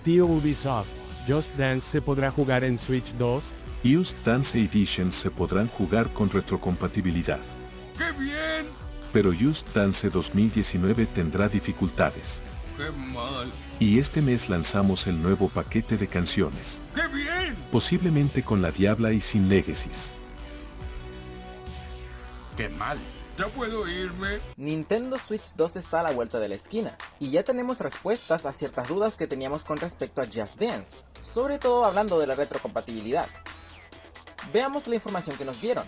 Tío Ubisoft, Just Dance se podrá jugar en Switch 2. Just Dance Editions se podrán jugar con retrocompatibilidad. ¡Qué bien! Pero Just Dance 2019 tendrá dificultades. ¡Qué mal! Y este mes lanzamos el nuevo paquete de canciones. ¡Qué bien! Posiblemente con la Diabla y sin Legacies. ¡Qué mal! ¿Ya puedo irme? Nintendo Switch 2 está a la vuelta de la esquina, y ya tenemos respuestas a ciertas dudas que teníamos con respecto a Just Dance, sobre todo hablando de la retrocompatibilidad. Veamos la información que nos dieron,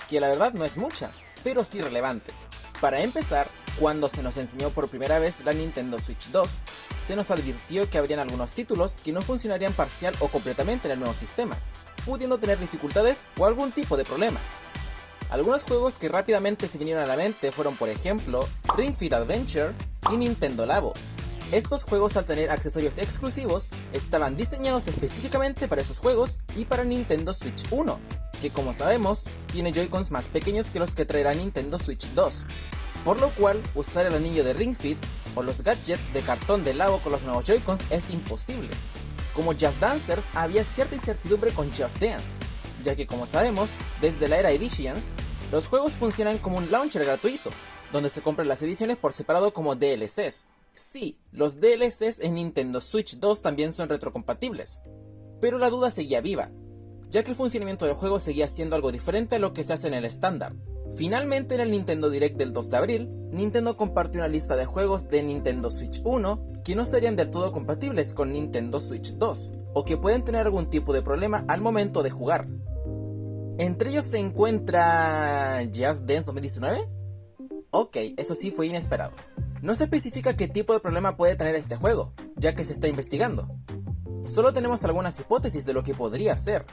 que la verdad no es mucha, pero sí relevante. Para empezar, cuando se nos enseñó por primera vez la Nintendo Switch 2, se nos advirtió que habrían algunos títulos que no funcionarían parcial o completamente en el nuevo sistema, pudiendo tener dificultades o algún tipo de problema. Algunos juegos que rápidamente se vinieron a la mente fueron, por ejemplo, Ring Fit Adventure y Nintendo Labo. Estos juegos, al tener accesorios exclusivos, estaban diseñados específicamente para esos juegos y para Nintendo Switch 1, que como sabemos, tiene Joy-Cons más pequeños que los que traerá Nintendo Switch 2, por lo cual usar el anillo de Ring Fit o los gadgets de cartón de Labo con los nuevos Joy-Cons es imposible. Como Just Dancers, había cierta incertidumbre con Just Dance, ya que como sabemos, desde la era Editions, los juegos funcionan como un launcher gratuito, donde se compran las ediciones por separado como DLCs. Sí, los DLCs en Nintendo Switch 2 también son retrocompatibles, pero la duda seguía viva, ya que el funcionamiento del juego seguía siendo algo diferente a lo que se hace en el estándar. Finalmente, en el Nintendo Direct del 2 de abril, Nintendo compartió una lista de juegos de Nintendo Switch 1 que no serían del todo compatibles con Nintendo Switch 2, o que pueden tener algún tipo de problema al momento de jugar. Entre ellos se encuentra Just Dance 2019. Ok, eso sí fue inesperado. No se especifica qué tipo de problema puede tener este juego, ya que se está investigando. Solo tenemos algunas hipótesis de lo que podría ser.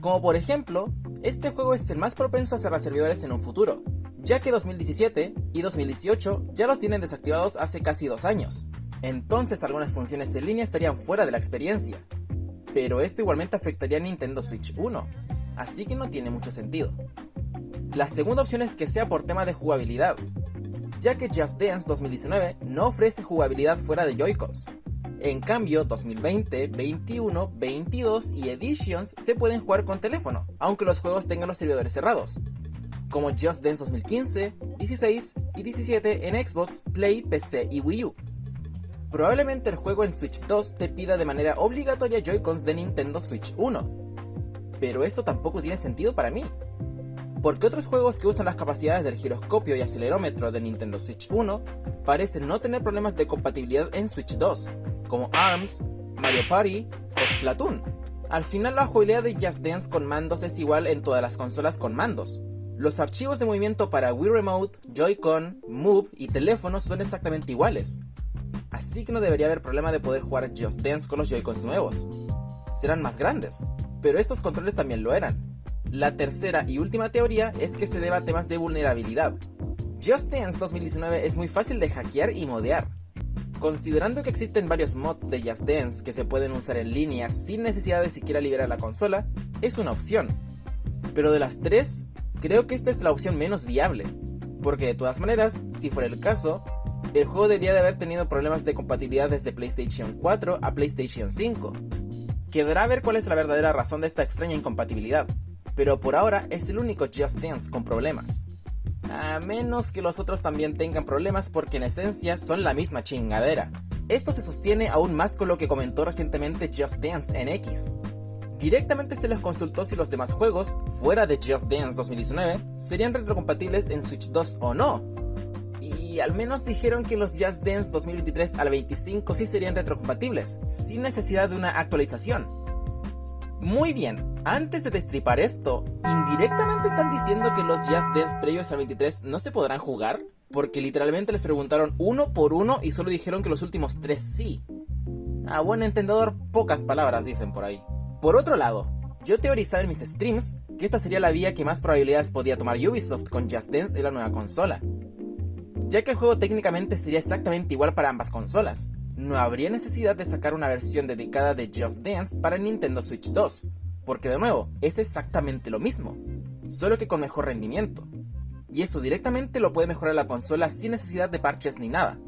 Como por ejemplo, este juego es el más propenso a cerrar servidores en un futuro, ya que 2017 y 2018 ya los tienen desactivados hace casi 2 años. Entonces algunas funciones en línea estarían fuera de la experiencia. Pero esto igualmente afectaría a Nintendo Switch 1, así que no tiene mucho sentido. La segunda opción es que sea por tema de jugabilidad, ya que Just Dance 2019 no ofrece jugabilidad fuera de Joy-Cons. En cambio, 2020, 21, 22 y Editions se pueden jugar con teléfono, aunque los juegos tengan los servidores cerrados, como Just Dance 2015, 16 y 17 en Xbox, Play, PC y Wii U. Probablemente el juego en Switch 2 te pida de manera obligatoria Joy-Cons de Nintendo Switch 1, pero esto tampoco tiene sentido para mí, porque otros juegos que usan las capacidades del giroscopio y acelerómetro de Nintendo Switch 1 parecen no tener problemas de compatibilidad en Switch 2, como ARMS, Mario Party o Splatoon. Al final la jugabilidad de Just Dance con mandos es igual en todas las consolas con mandos. Los archivos de movimiento para Wii Remote, Joy-Con, Move y teléfono son exactamente iguales, así que no debería haber problema de poder jugar Just Dance con los Joy-Cons nuevos. Serán más grandes, pero estos controles también lo eran. La tercera y última teoría es que se deba a temas de vulnerabilidad. Just Dance 2019 es muy fácil de hackear y modear. Considerando que existen varios mods de Just Dance que se pueden usar en línea sin necesidad de siquiera liberar la consola, es una opción. Pero de las tres, creo que esta es la opción menos viable, porque de todas maneras, si fuera el caso, el juego debería de haber tenido problemas de compatibilidad desde PlayStation 4 a PlayStation 5. Quedará ver cuál es la verdadera razón de esta extraña incompatibilidad, pero por ahora es el único Just Dance con problemas. A menos que los otros también tengan problemas, porque en esencia son la misma chingadera. Esto se sostiene aún más con lo que comentó recientemente Just Dance en X. Directamente se les consultó si los demás juegos, fuera de Just Dance 2019, serían retrocompatibles en Switch 2 o no. Y al menos dijeron que los Just Dance 2023 al 25 sí serían retrocompatibles, sin necesidad de una actualización. Muy bien, antes de destripar esto, ¿indirectamente están diciendo que los Just Dance previos al 23 no se podrán jugar? Porque literalmente les preguntaron uno por uno y solo dijeron que los últimos 3 sí. A buen entendedor, pocas palabras dicen por ahí. Por otro lado, yo teorizaba en mis streams que esta sería la vía que más probabilidades podía tomar Ubisoft con Just Dance en la nueva consola, ya que el juego técnicamente sería exactamente igual para ambas consolas. No habría necesidad de sacar una versión dedicada de Just Dance para Nintendo Switch 2, porque de nuevo, es exactamente lo mismo, solo que con mejor rendimiento, y eso directamente lo puede mejorar la consola sin necesidad de parches ni nada.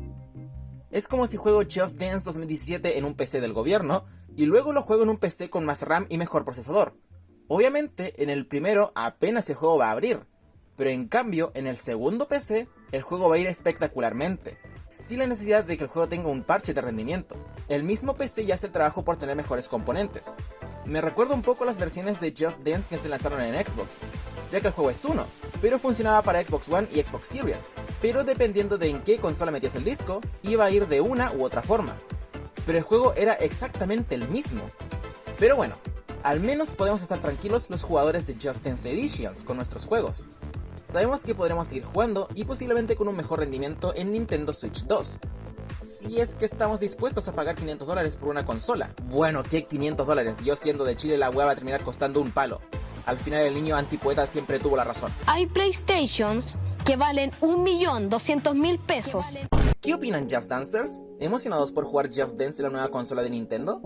Es como si juego Just Dance 2017 en un PC del gobierno y luego lo juego en un PC con más RAM y mejor procesador. Obviamente, en el primero apenas el juego va a abrir, pero en cambio, en el segundo PC, el juego va a ir espectacularmente, sin la necesidad de que el juego tenga un parche de rendimiento. El mismo PC ya hace el trabajo por tener mejores componentes. Me recuerda un poco las versiones de Just Dance que se lanzaron en Xbox, ya que el juego es uno, pero funcionaba para Xbox One y Xbox Series, pero dependiendo de en qué consola metías el disco, iba a ir de una u otra forma. Pero el juego era exactamente el mismo. Pero bueno, al menos podemos estar tranquilos los jugadores de Just Dance Editions con nuestros juegos. Sabemos que podremos seguir jugando y posiblemente con un mejor rendimiento en Nintendo Switch 2. Si es que estamos dispuestos a pagar $500 por una consola. Bueno, ¿qué $500? Yo siendo de Chile la wea va a terminar costando un palo. Al final el niño antipoeta siempre tuvo la razón. Hay PlayStations que valen 1.200.000 pesos. ¿Qué opinan Just Dancers? ¿Emocionados por jugar Just Dance en la nueva consola de Nintendo?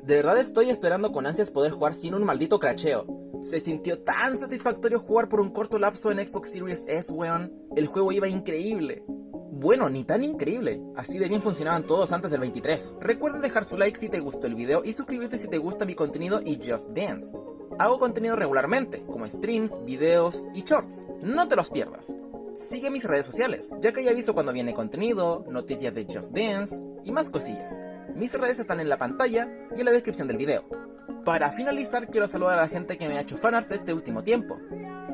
De verdad estoy esperando con ansias poder jugar sin un maldito cracheo. Se sintió tan satisfactorio jugar por un corto lapso en Xbox Series S, weón. El juego iba increíble. Bueno, ni tan increíble, así de bien funcionaban todos antes del 23. Recuerda dejar su like si te gustó el video y suscribirte si te gusta mi contenido y Just Dance. Hago contenido regularmente, como streams, videos y shorts, no te los pierdas. Sigue mis redes sociales, ya que ya aviso cuando viene contenido, noticias de Just Dance y más cosillas. Mis redes están en la pantalla y en la descripción del video. Para finalizar, quiero saludar a la gente que me ha hecho fanarts este último tiempo.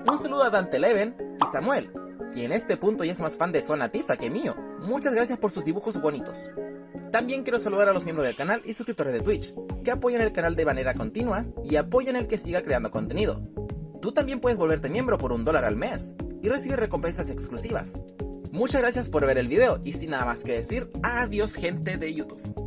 Un saludo a Dante11 y Samuel, quien en este punto ya es más fan de Zona Tiza que mío. Muchas gracias por sus dibujos bonitos. También quiero saludar a los miembros del canal y suscriptores de Twitch, que apoyan el canal de manera continua y apoyan el que siga creando contenido. Tú también puedes volverte miembro por $1 al mes y recibir recompensas exclusivas. Muchas gracias por ver el video y sin nada más que decir, adiós gente de YouTube.